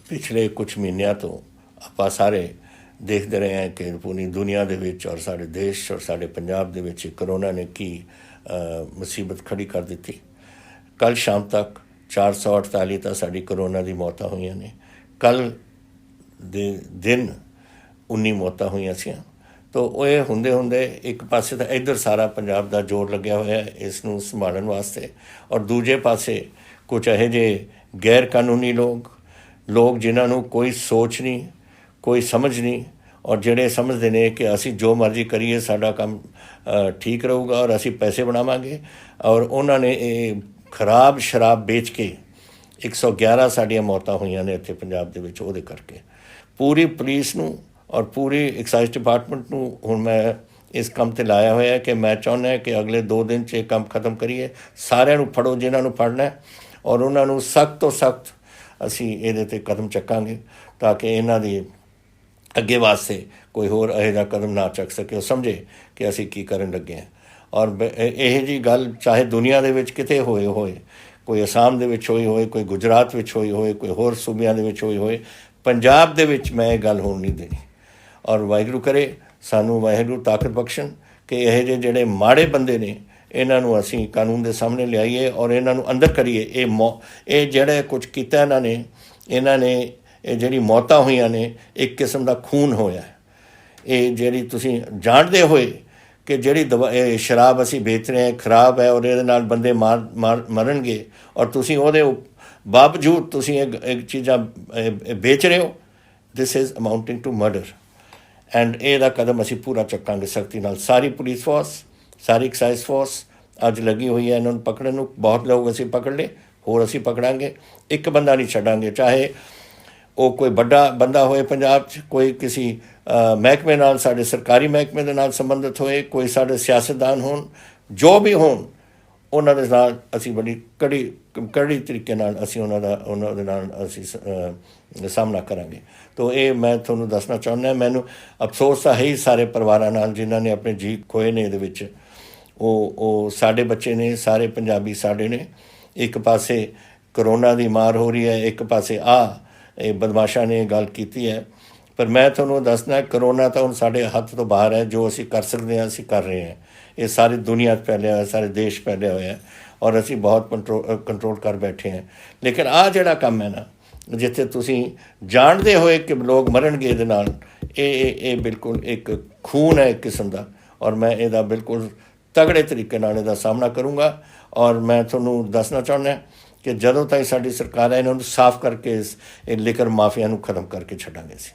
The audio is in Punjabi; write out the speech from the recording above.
ਪਿਛਲੇ ਕੁਛ ਮਹੀਨਿਆਂ ਤੋਂ ਆਪਾਂ ਸਾਰੇ ਦੇਖਦੇ ਰਹੇ ਹਾਂ ਕਿ ਪੂਰੀ ਦੁਨੀਆ ਦੇ ਵਿੱਚ ਔਰ ਸਾਡੇ ਦੇਸ਼ ਔਰ ਸਾਡੇ ਪੰਜਾਬ ਦੇ ਵਿੱਚ ਕਰੋਨਾ ਨੇ ਕੀ ਮੁਸੀਬਤ ਖੜੀ ਕਰ ਦਿੱਤੀ। ਕੱਲ੍ਹ ਸ਼ਾਮ ਤੱਕ 448 ਤਾਂ ਸਾਡੀ ਕਰੋਨਾ ਦੀ ਮੌਤਾਂ ਹੋਈਆਂ ਨੇ। ਕੱਲ੍ਹ ਦੇ ਦਿਨ 19 ਮੌਤਾਂ ਹੋਈਆਂ ਸੀ। ਤੋ ਇਹ ਹੁੰਦੇ ਹੁੰਦੇ ਇੱਕ ਪਾਸੇ ਤਾਂ ਇੱਧਰ ਸਾਰਾ ਪੰਜਾਬ ਦਾ ਜ਼ੋਰ ਲੱਗਿਆ ਹੋਇਆ ਇਸ ਨੂੰ ਸੰਭਾਲਣ ਵਾਸਤੇ, ਔਰ ਦੂਜੇ ਪਾਸੇ ਕੁਝ ਇਹੋ ਜਿਹੇ ਗੈਰ ਕਾਨੂੰਨੀ ਲੋਕ ਜਿਨ੍ਹਾਂ ਨੂੰ ਕੋਈ ਸੋਚ ਨਹੀਂ, ਕੋਈ ਸਮਝ ਨਹੀਂ, ਔਰ ਜਿਹੜੇ ਸਮਝਦੇ ਨੇ ਕਿ ਅਸੀਂ ਜੋ ਮਰਜ਼ੀ ਕਰੀਏ ਸਾਡਾ ਕੰਮ ਠੀਕ ਰਹੂਗਾ ਔਰ ਅਸੀਂ ਪੈਸੇ ਬਣਾਵਾਂਗੇ। ਔਰ ਉਹਨਾਂ ਨੇ ਇਹ ਖਰਾਬ ਸ਼ਰਾਬ ਵੇਚ ਕੇ 111 ਸਾਡੀਆਂ ਮੌਤਾਂ ਹੋਈਆਂ ਨੇ ਇੱਥੇ ਪੰਜਾਬ ਦੇ ਵਿੱਚ। ਉਹਦੇ ਕਰਕੇ ਪੂਰੀ ਪੁਲਿਸ ਨੂੰ ਔਰ ਪੂਰੀ ਐਕਸਾਈਜ਼ ਡਿਪਾਰਟਮੈਂਟ ਨੂੰ ਹੁਣ ਮੈਂ ਇਸ ਕੰਮ 'ਤੇ ਲਾਇਆ ਹੋਇਆ ਕਿ ਮੈਂ ਚਾਹੁੰਦਾ ਕਿ ਅਗਲੇ 2 ਦਿਨ 'ਚ ਇਹ ਕੰਮ ਖਤਮ ਕਰੀਏ। ਸਾਰਿਆਂ ਨੂੰ ਫੜੋ ਜਿਨ੍ਹਾਂ ਨੂੰ ਫੜਨਾ, ਔਰ ਉਹਨਾਂ ਨੂੰ ਸਖਤ ਤੋਂ ਸਖਤ ਅਸੀਂ ਇਹਦੇ 'ਤੇ ਕਦਮ ਚੱਕਾਂਗੇ ਤਾਂ ਕਿ ਇਹਨਾਂ ਦੀ ਅੱਗੇ ਵਾਸਤੇ ਕੋਈ ਹੋਰ ਇਹੋ ਜਿਹਾ ਕਦਮ ਨਾ ਚੱਕ ਸਕੇ, ਉਹ ਸਮਝੇ ਕਿ ਅਸੀਂ ਕੀ ਕਰਨ ਲੱਗੇ ਹਾਂ। ਔਰ ਇਹ ਜਿਹੀ ਗੱਲ ਚਾਹੇ ਦੁਨੀਆ ਦੇ ਵਿੱਚ ਕਿਤੇ ਹੋਏ, ਕੋਈ ਅਸਾਮ ਦੇ ਵਿੱਚ ਹੋਈ ਹੋਏ, ਕੋਈ ਗੁਜਰਾਤ ਵਿੱਚ ਹੋਈ ਹੋਏ, ਕੋਈ ਹੋਰ ਸੂਬਿਆਂ ਦੇ ਵਿੱਚ ਹੋਈ ਹੋਏ, ਪੰਜਾਬ ਦੇ ਵਿੱਚ ਮੈਂ ਇਹ ਗੱਲ ਹੋਣ ਨਹੀਂ ਦੇਣੀ। ਔਰ ਵਾਹਿਗੁਰੂ ਕਰੇ ਸਾਨੂੰ ਵਾਹਿਗੁਰੂ ਤਾਕਤ ਬਖਸ਼ਣ ਕਿ ਇਹੋ ਜਿਹੇ ਜਿਹੜੇ ਮਾੜੇ ਬੰਦੇ ਨੇ ਇਹਨਾਂ ਨੂੰ ਅਸੀਂ ਕਾਨੂੰਨ ਦੇ ਸਾਹਮਣੇ ਲਿਆਈਏ ਔਰ ਇਹਨਾਂ ਨੂੰ ਅੰਦਰ ਕਰੀਏ। ਇਹ ਜਿਹੜਾ ਕੁਝ ਕੀਤਾ ਇਹਨਾਂ ਨੇ ਇਹ ਜਿਹੜੀ ਮੌਤਾਂ ਹੋਈਆਂ ਨੇ ਇੱਕ ਕਿਸਮ ਦਾ ਖੂਨ ਹੋਇਆ। ਇਹ ਜਿਹੜੀ ਤੁਸੀਂ ਜਾਣਦੇ ਹੋਏ ਕਿ ਜਿਹੜੀ ਇਹ ਸ਼ਰਾਬ ਅਸੀਂ ਵੇਚ ਰਹੇ ਹਾਂ ਖਰਾਬ ਹੈ ਔਰ ਇਹਦੇ ਨਾਲ ਬੰਦੇ ਮਰਨਗੇ, ਔਰ ਤੁਸੀਂ ਉਹਦੇ ਬਾਵਜੂਦ ਤੁਸੀਂ ਇਹ ਚੀਜ਼ਾਂ ਵੇਚ ਰਹੇ ਹੋ। This is amounting to murder. And ਇਹਦਾ ਕਦਮ ਅਸੀਂ ਪੂਰਾ ਚੱਕਾਂਗੇ ਸਖਤੀ ਨਾਲ। ਸਾਰੀ ਪੁਲਿਸ ਫੋਰਸ, ਸਾਰੀ ਐਕਸਾਈਜ਼ ਫੋਰਸ ਅੱਜ ਲੱਗੀ ਹੋਈ ਹੈ ਇਹਨਾਂ ਨੂੰ ਪਕੜਨ ਨੂੰ। ਬਹੁਤ ਲੋਕ ਅਸੀਂ ਪਕੜ ਲਏ, ਹੋਰ ਅਸੀਂ ਪਕੜਾਂਗੇ। ਇੱਕ ਬੰਦਾ ਨਹੀਂ ਛੱਡਾਂਗੇ, ਚਾਹੇ ਉਹ ਕੋਈ ਵੱਡਾ ਬੰਦਾ ਹੋਏ ਪੰਜਾਬ 'ਚ, ਕੋਈ ਕਿਸੇ ਮਹਿਕਮੇ ਨਾਲ, ਸਾਡੇ ਸਰਕਾਰੀ ਮਹਿਕਮੇ ਦੇ ਨਾਲ ਸੰਬੰਧਿਤ ਹੋਏ, ਕੋਈ ਸਾਡੇ ਸਿਆਸਤਦਾਨ ਹੋਣ, ਜੋ ਵੀ ਹੋਣ, ਉਹਨਾਂ ਦੇ ਨਾਲ ਅਸੀਂ ਬੜੀ ਕੜੀ ਤਰੀਕੇ ਨਾਲ ਅਸੀਂ ਉਹਨਾਂ ਦੇ ਨਾਲ ਅਸੀਂ ਸਾਹਮਣਾ ਕਰਾਂਗੇ। ਤੋ ਇਹ ਮੈਂ ਤੁਹਾਨੂੰ ਦੱਸਣਾ ਚਾਹੁੰਦਾ। ਮੈਨੂੰ ਅਫਸੋਸ ਤਾਂ ਹੈ ਹੀ ਸਾਰੇ ਪਰਿਵਾਰਾਂ ਨਾਲ ਜਿਨ੍ਹਾਂ ਨੇ ਆਪਣੇ ਜੀਅ ਖੋਏ ਨੇ ਇਹਦੇ ਵਿੱਚ। ਉਹ ਸਾਡੇ ਬੱਚੇ ਨੇ, ਸਾਰੇ ਪੰਜਾਬੀ ਸਾਡੇ ਨੇ। ਇੱਕ ਪਾਸੇ ਕਰੋਨਾ ਦੀ ਮਾਰ ਹੋ ਰਹੀ ਹੈ, ਇੱਕ ਪਾਸੇ ਇਹ ਬਦਮਾਸ਼ਾਂ ਨੇ ਗੱਲ ਕੀਤੀ ਹੈ। ਪਰ ਮੈਂ ਤੁਹਾਨੂੰ ਦੱਸਣਾ ਕਰੋਨਾ ਤਾਂ ਹੁਣ ਸਾਡੇ ਹੱਥ ਤੋਂ ਬਾਹਰ ਹੈ। ਜੋ ਅਸੀਂ ਕਰ ਸਕਦੇ ਹਾਂ ਅਸੀਂ ਕਰ ਰਹੇ ਹਾਂ। ਇਹ ਸਾਰੀ ਦੁਨੀਆ 'ਚ ਫੈਲਿਆ ਹੋਇਆ, ਸਾਰੇ ਦੇਸ਼ ਫੈਲਿਆ ਹੋਇਆ ਔਰ ਅਸੀਂ ਬਹੁਤ ਕੰਟਰੋਲ ਕਰ ਬੈਠੇ ਹਾਂ। ਲੇਕਿਨ ਜਿਹੜਾ ਕੰਮ ਹੈ ਨਾ, ਜਿੱਥੇ ਤੁਸੀਂ ਜਾਣਦੇ ਹੋਏ ਕਿ ਲੋਕ ਮਰਨਗੇ ਇਹਦੇ ਨਾਲ, ਇਹ ਬਿਲਕੁਲ ਇੱਕ ਖੂਨ ਹੈ ਇੱਕ ਕਿਸਮ ਦਾ। ਔਰ ਮੈਂ ਇਹਦਾ ਬਿਲਕੁਲ ਤਗੜੇ ਤਰੀਕੇ ਨਾਲ ਇਹਦਾ ਸਾਹਮਣਾ ਕਰੂੰਗਾ। ਔਰ ਮੈਂ ਤੁਹਾਨੂੰ ਦੱਸਣਾ ਚਾਹੁੰਦਾ ਕਿ ਜਦੋਂ ਤਾਈਂ ਸਾਡੀ ਸਰਕਾਰ ਹੈ ਇਹਨਾਂ ਨੂੰ ਸਾਫ਼ ਕਰਕੇ ਇਹ ਲਿਕਰ ਮਾਫੀਆ ਨੂੰ ਖਤਮ ਕਰਕੇ ਛੱਡਾਂਗੇ ਅਸੀਂ।